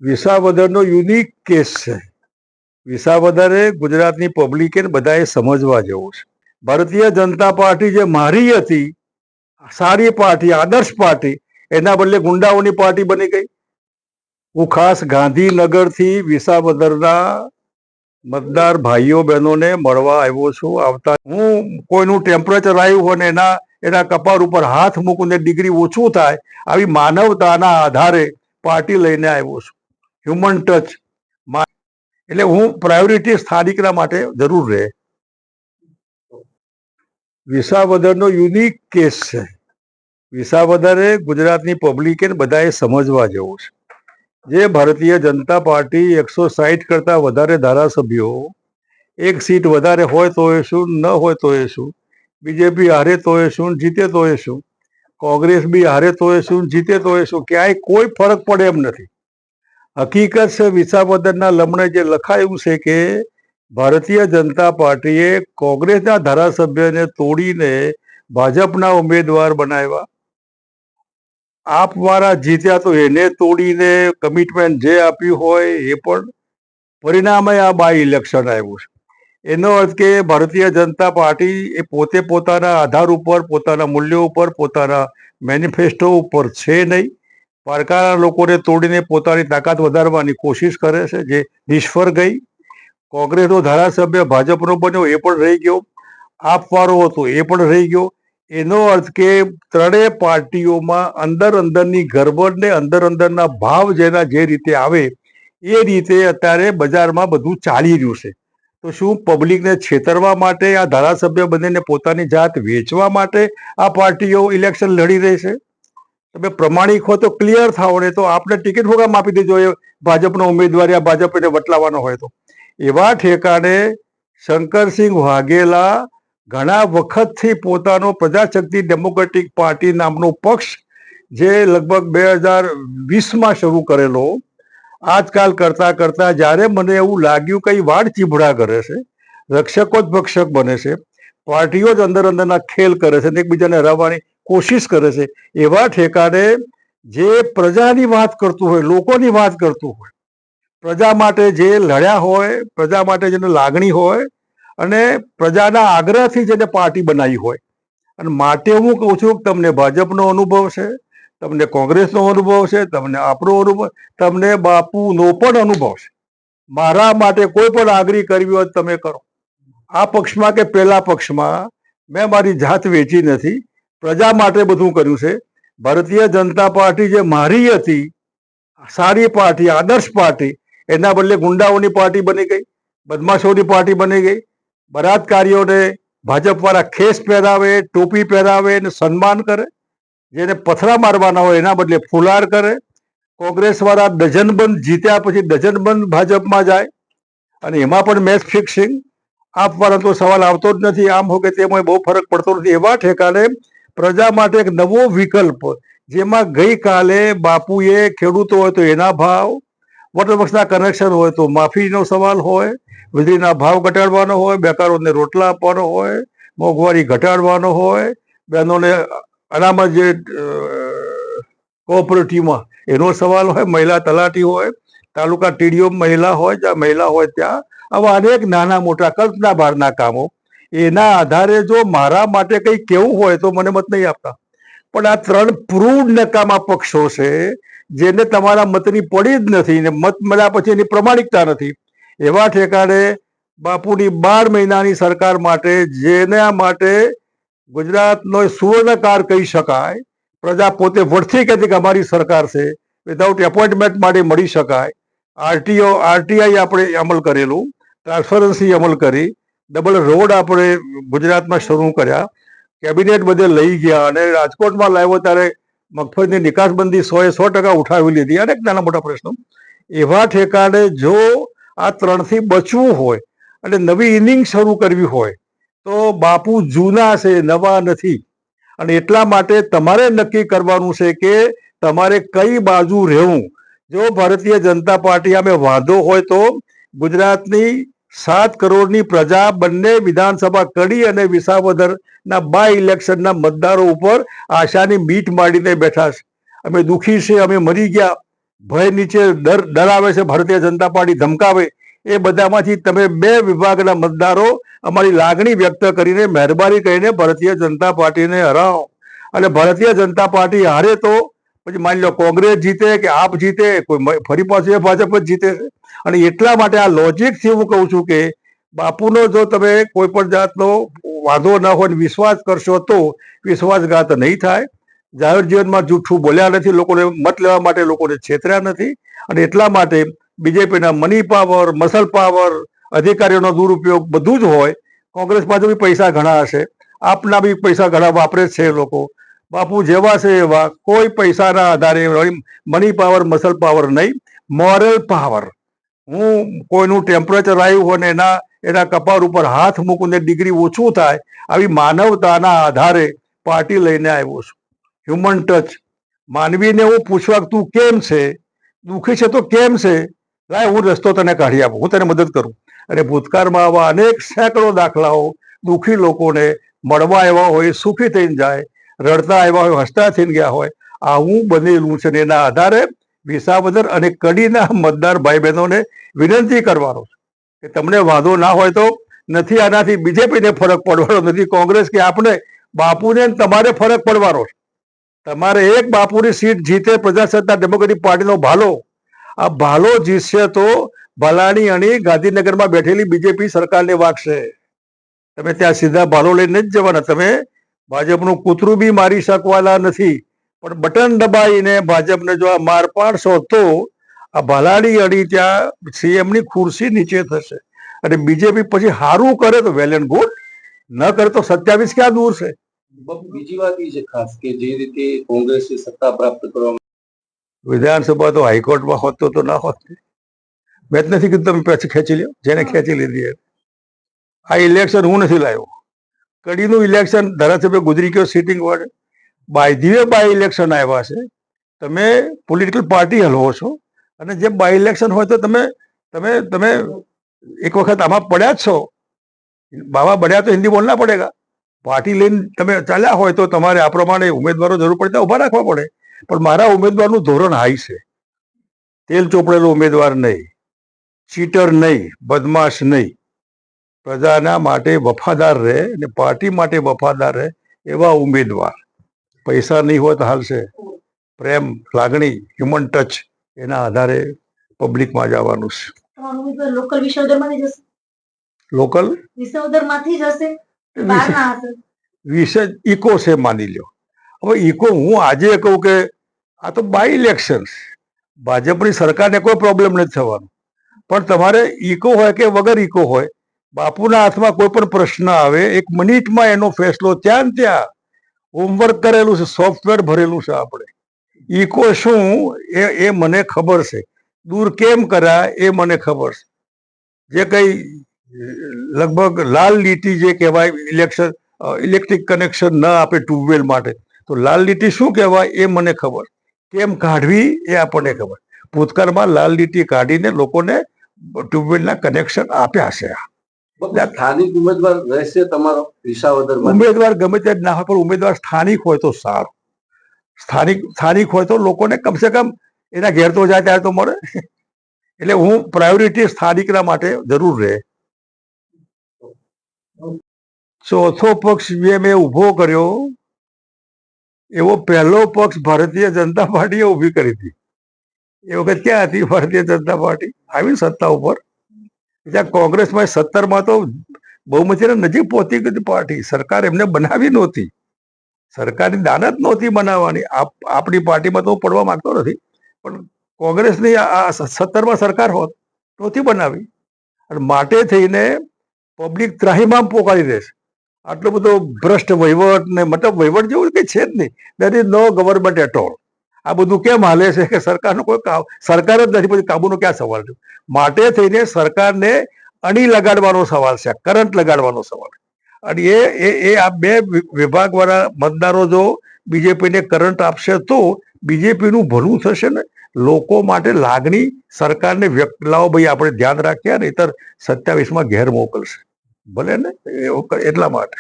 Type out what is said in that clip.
વિસાવદરનો unique case છે. વિસાવદરે ગુજરાતની પબ્લિકે બધાએ સમજવા જેવું છે. ભારતીય જનતા પાર્ટી જે મારી હતી, સારી પાર્ટી, આદર્શ પાર્ટી, એના બદલે ગુંડાઓની પાર્ટી બની ગઈ. હું ખાસ ગાંધીનગરથી વિસાવદરના મતદાર ભાઈઓ બહેનોને મળવા આવ્યો છું. આવતા હું કોઈનું ટેમ્પરેચર આવ્યું હોય ને એના કપાળ ઉપર હાથ મૂકીને ડિગ્રી ઓછું થાય આવી માનવતાના આધારે પાર્ટી લઈને આવ્યો છું. હ્યુમન ટચ એટલે હું પ્રાયોરિટી સ્થાનિકના માટે જરૂર રહે. વિસાવદરનો યુનિક કેસ છે. વિસાવદરે ગુજરાતની પબ્લિકે બધાએ સમજવા જેવું છે. જે ભારતીય જનતા પાર્ટી 160 કરતા વધારે ધારાસભ્યો, એક સીટ વધારે હોય તો એ શું, ન હોય તો એ શું, બીજેપી હારે તો એ શું, જીતે તો એ શું, કોંગ્રેસ બી હારે તો એ શું, જીતે તો એ શું, ક્યાંય કોઈ ફરક પડે એમ નથી. હકીકત છે વિસાવદરના લમણે જે લખાયું છે કે ભારતીય જનતા પાર્ટીએ કોંગ્રેસના ધારાસભ્યને તોડીને ભાજપના ઉમેદવાર બનાવ્યા. આપવાળા જીત્યા તો એને તોડીને કમિટમેન્ટ જે આપ્યું હોય એ પણ પરિણામે આ બાય ઇલેક્શન આવ્યું છે. એનો અર્થ કે ભારતીય જનતા પાર્ટી એ પોતે પોતાના આધાર ઉપર, પોતાના મૂલ્યો ઉપર, પોતાના મેનિફેસ્ટો ઉપર છે નહીં. પારકાના લોકોને તોડીને પોતાની તાકાત વધારવાની કોશિશ કરે છે, જે નિષ્ફળ ગઈ. કોંગ્રેસનો ધારાસભ્ય ભાજપનો બન્યો એ પણ રહી ગયો, આપવાળો હતો એ પણ રહી ગયો. એનો અર્થ કે ત્રણેય પાર્ટીઓમાં અંદરની ગરબડ ને અંદરના ભાવ જેના જે રીતે આવે એ રીતે અત્યારે બજારમાં બધું ચાલી રહ્યું છે. તો શું પબ્લિકને છેતરવા માટે, આ ધારાસભ્ય બનીને પોતાની જાત વેચવા માટે આ પાર્ટીઓ ઇલેક્શન લડી રહી છે? તમે પ્રમાણિક હો તો ક્લિયર થાઓ, ને તો આપણે ટિકિટ ફોગામ આપી દેજો એ ભાજપનો ઉમેદવાર યા ભાજપને વટલાવાનો હોય તો. એવા ઠેકાણે શંકરસિંહ વાઘેલા ઘણા વખતથી પોતાનો પ્રજાશક્તિ ડેમોક્રેટિક પાર્ટી નામનો પક્ષ, જે લગભગ 2020માં શરૂ કરેલો, આજકાલ કરતા કરતા જ્યારે મને એવું લાગ્યું કઈ વાડ ચીભડા કરે છે, રક્ષકો જ ભક્ષક બને છે, પાર્ટીઓ જ અંદરના ખેલ કરે છે, એકબીજાને હરાવવાની કોશિશ કરે છે, એવા ઠેકાણે જે પ્રજાની વાત કરતું હોય, લોકોની વાત કરતું હોય, પ્રજા માટે જે લડ્યા હોય, પ્રજા માટે જેને લાગણી હોય અને પ્રજાના આગ્રહથી જેને પાર્ટી બનાવી હોય, અને માટે હું કહું છું કે તમને ભાજપનો અનુભવ છે, તમને કોંગ્રેસનો અનુભવ છે, તમને આપણો અનુભવ, તમને બાપુનો પણ અનુભવ છે. મારા માટે કોઈ પણ આગ્રહ કરવી હોય તમે કરો. આ પક્ષમાં કે પેલા પક્ષમાં મેં મારી જાત વેચી નથી, પ્રજા માટે બધું કર્યું છે. ભારતીય જનતા પાર્ટી જે મારી હતી, સારી પાર્ટી, આદર્શ પાર્ટી, એના બદલે ગુંડાઓની પાર્ટી બની ગઈ, બદમાશોની પાર્ટી બની ગઈ. બળાત્કારીઓને ભાજપવાળા ખેસ પહેરાવે, ટોપી પહેરાવે ને સન્માન કરે, જેને પથરા મારવાના હોય એના બદલે ફુલાર કરે. કોંગ્રેસવાળા ડઝનબંધ જીત્યા પછી ડઝનબંધ ભાજપમાં જાય, અને એમાં પણ મેચ ફિક્સિંગ. આપવાનો તો સવાલ આવતો જ નથી. આમ હો કે તેમાં બહુ ફરક પડતો નથી. એવા ઠેકાણે પ્રજા માટે એક નવો વિકલ્પ, જેમાં ગઈકાલે બાપુએ ખેડૂતો હોય તો એના ભાવ, વોટર વર્ક્સના કનેક્શન હોય તો માફીનો સવાલ હોય, વીજળીના ભાવ ઘટાડવાનો હોય, બેકારોને રોટલા આપવાનો હોય, મોંઘવારી ઘટાડવાનો હોય, બહેનોને અનામત જે કોઓપરેટિવમાં એનો સવાલ હોય, મહિલા તલાટી હોય, તાલુકા ટીડીઓ મહિલા હોય, જ્યાં મહિલા હોય ત્યાં આવા અનેક નાના મોટા કલ્પના બહારના કામો, એના આધારે જો મારા માટે કંઈ કેવું હોય તો મને મત નહીં આપતા. પણ આ ત્રણ પ્રૂડ નકામા પક્ષો છે, જેને તમારા મતની પડી જ નથી ને મત મળ્યા પછી એની પ્રમાણિકતા નથી. એવા ઠેકાણે બાપુની 12 મહિનાની સરકાર માટે, જેના માટે ગુજરાતનો સુવર્ણકાળ કહી શકાય, પ્રજા પોતે વડથી કહેતી કે અમારી સરકાર છે, વિધાઉટ એપોઇન્ટમેન્ટ માટે મળી શકાય. આરટીઆઈ આપણે અમલ કરેલું, ટ્રાન્સપરન્સી અમલ કરી, ડબલ રોડ આપણે ગુજરાતમાં શરૂ કર્યા, કેબિનેટ બધે લઈ ગયા, અને રાજકોટમાં લાવ્યો ત્યારે મગફળીની નિકાસબંધી 100% ઉઠાવી લીધી, અનેક નાના મોટા પ્રશ્નો. એવા ઠેકાણે જો આ ત્રણથી બચવું હોય અને નવી ઇનિંગ શરૂ કરવી હોય તો બાપુ જૂના છે, નવા નથી. અને એટલા માટે તમારે નક્કી કરવાનું છે કે તમારે કઈ બાજુ રહેવું. જો ભારતીય જનતા પાર્ટી આમે વાંધો હોય તો ગુજરાતની 7 કરોડની પ્રજા બંને વિધાનસભા કડી અને વિસાવદરના બાય ઇલેક્શનના મતદારો ઉપર આશાની મીટ માંડીને બેઠા છે. અમે દુઃખી છે, અમે મરી ગયા, ભય નીચે ડરાવે છે ભારતીય જનતા પાર્ટી, ધમકાવે, એ બધામાંથી તમે 2 વિભાગના મતદારો અમારી લાગણી વ્યક્ત કરીને મહેરબાની કરીને ભારતીય જનતા પાર્ટીને હરાવો. અને ભારતીય જનતા પાર્ટી હારે તો પછી માની લો કોંગ્રેસ જીતે કે આપ જીતે, કોઈ ફરી પાછું એ ભાજપ જ જીતે છે. અને એટલા માટે આ લોજિકથી હું કહું છું કે બાપુનો જો તમે કોઈ પણ જાતનો વાંધો ન હોય, વિશ્વાસ કરશો તો વિશ્વાસઘાત નહીં થાય. જાહેર જીવનમાં જૂઠું બોલ્યા નથી, લોકોને મત લેવા માટે લોકોને છેતર્યા નથી. અને એટલા માટે બીજેપીના મની પાવર, મસલ પાવર, અધિકારીઓનો દુરુપયોગ બધું જ હોય. કોંગ્રેસ પાસે બી પૈસા ઘણા હશે, આપના બી પૈસા ઘણા વાપરે છે લોકો. બાપુ જેવા છે એવા, કોઈ પૈસાના આધારે મની પાવર, મસલ પાવર નહીં, મોરલ પાવર. હું કોઈનું ટેમ્પરેચર આવ્યું હોય ને એના કપાળ ઉપર હાથ મૂકીને ડિગ્રી ઓછું થાય, આવી માનવતાના આધારે પાર્ટી લઈને આવ્યો છું. Human touch. માનવીને હું પૂછવા તું કેમ છે, દુઃખી છે તો કેમ છે, લાય હું રસ્તો તને કાઢી આપું, હું તને મદદ કરું. અને ભૂતકાળમાં આવા અનેક સેંકડો દાખલાઓ દુઃખી લોકોને મળવા આવ્યા હોય, સુખી થઈને જાય, રડતા આવ્યા હોય, હસતા થઈને ગયા હોય. આવું બનેલું છે. એના આધારે વિસાવદર અને કડીના મતદાર ભાઈ બહેનોને વિનંતી કરવાનો છે કે તમને વાંધો ના હોય તો નથી આનાથી બીજેપીને ફરક પડવાનો નથી, કોંગ્રેસ કે આપણે, બાપુને તમારે ફરક પડવાનો છે. તમારે એક બાપુની સીટ જીતે પ્રજાસત્તાક ડેમોક્રેટિક પાર્ટીનો ભાલો, આ ભાલો જીતશે તો ભલાણી અણી ગાંધીનગરમાં બેઠેલી બીજેપી સરકારને વાગશે. તમે ત્યાં સીધા ભાલો લઈને જ જવાના. તમે ભાજપનું કૂતરું બી મારી શકવાના નથી, પણ બટન દબાઈને ભાજપને જો આ માર પાડશો તો આ ભલાડી અડી ત્યાં સીએમની ખુરશી નીચે થશે. અને બીજેપી પછી સારું કરે તો વેલ એન્ડ ગુડ, ન કરે તો 27 ક્યાં દૂર છે. બીજી વાત એ છે ખાસ કે જે રીતે કોંગ્રેસે સત્તા પ્રાપ્ત કરવા, વિધાનસભા તો હાઈકોર્ટમાં હોત તો ના હોત. મેં જ નથી કીધું તમે પછી ખેંચી લ્યો, જેને ખેંચી લીધી. આ ઇલેક્શન હું નથી લાવ્યો. કડીનું ઇલેક્શન ધારાસભ્ય ગુજરી ગયો સિટિંગ વડે, by the way by election આવ્યા છે. તમે પોલિટિકલ પાર્ટી હલવો છો અને જે બાય ઇલેક્શન હોય તો તમે તમે તમે એક વખત આમાં પડ્યા જ છો. બાવા બન્યા તો હિન્દી બોલના પડેગા. પાર્ટી લઈને તમે ચાલ્યા હોય તો તમારે આ પ્રમાણે ઉમેદવારો જરૂર પડતા ઉભા રાખવા પડે. પણ મારા ઉમેદવારનું ધોરણ હાઈ છે. તેલ ચોપડેલો ઉમેદવાર નહીં, ચીટર નહીં, બદમાશ નહીં, પ્રજાના માટે વફાદાર રહે અને પાર્ટી માટે વફાદાર રહે એવા ઉમેદવાર. પૈસા નહીં હોય તો હાલશે, પ્રેમ, લાગણી, હ્યુમન ટચ, એના આધારે પબ્લિકમાં જવાનું છે. લોકલ વિસાવદરમાંથી જશે, લોકલ વિસાવદરમાંથી જશે, વિષય ઇકો છે માની લ્યો. હવે ઇકો હું આજે કહું કે આ તો બાય ઇલેક્શન, ભાજપની સરકારને કોઈ પ્રોબ્લેમ નથી થવાનો. પણ તમારે ઇકો હોય કે વગર ઇકો હોય, બાપુના હાથમાં કોઈ પણ પ્રશ્ન આવે, 1 મિનિટમાં એનો ફેસલો ત્યાં ને ત્યાં. હોમવર્ક કરેલું છે, સોફ્ટવેર ભરેલું છે આપણે. ઇકો શું એ મને ખબર છે, દૂર કેમ કર્યા એ મને ખબર છે. જે કઈ લગભગ લાલ લીટી જે કહેવાય, ઇલેક્ટ્રિક કનેક્શન ન આપે ટ્યુબવેલ માટે, તો લાલ લીટી શું કહેવાય એ મને ખબર, કેમ કાઢવી એ આપણને ખબર. ભૂતકાળમાં લાલ લીટી કાઢીને લોકોને ટ્યુબવેલના કનેક્શન આપ્યા છે. સ્થાનિક ઉમેદવાર રહેશે તમારો વિસાવદરમાં? ઉમેદવાર ગમે તે ના હોય, પણ ઉમેદવાર સ્થાનિક હોય તો સારું. સ્થાનિક હોય તો લોકોને કમસે કમ એના ઘેર તો જાય ત્યારે તો મળે. એટલે હું પ્રાયોરિટી સ્થાનિકના માટે જરૂર રહે. ચોથો પક્ષ જે મેં ઉભો કર્યો એવો પહેલો પક્ષ ભારતીય જનતા પાર્ટીએ ઉભી કરી હતી. એ વખત ક્યાં હતી ભારતીય જનતા પાર્ટી? આવી સત્તા ઉપર. જ્યાં કોંગ્રેસમાં 17માં તો બહુમતીના નજીક પહોંચી ગઈ પાર્ટી. સરકાર એમને બનાવી નહોતી, સરકારની દાનત નહોતી બનાવવાની. આપણી પાર્ટીમાં તો પડવા માંગતો નથી, પણ કોંગ્રેસની આ 17માં સરકાર હોત નહોતી બનાવી. અને માટે થઈને પબ્લિક ત્રાહિમામ પોકારી દેશે. આટલો બધો ભ્રષ્ટ વહીવટ ને, મતલબ વહીવટ જેવું કંઈ છે જ નહીં. There is no government at all. આ બધું કેમ હાલે છે કે સરકારનો કોઈ સરકાર જ નથી, પછી કાબુનો ક્યાં સવાલ છે? માટે થઈને સરકારને અણી લગાડવાનો સવાલ છે, કરંટ લગાડવાનો સવાલ. અને એ આ 2 વિભાગવાળા મતદારો જો બીજેપીને કરંટ આપશે તો બીજેપીનું ભલું થશે ને. લોકો માટે લાગણી સરકારને વ્યક્ત લાવો, ભાઈ આપણે ધ્યાન રાખીએ, નહીતર 27માં ઘેર મોકલશે. ભલે ને, એટલા માટે.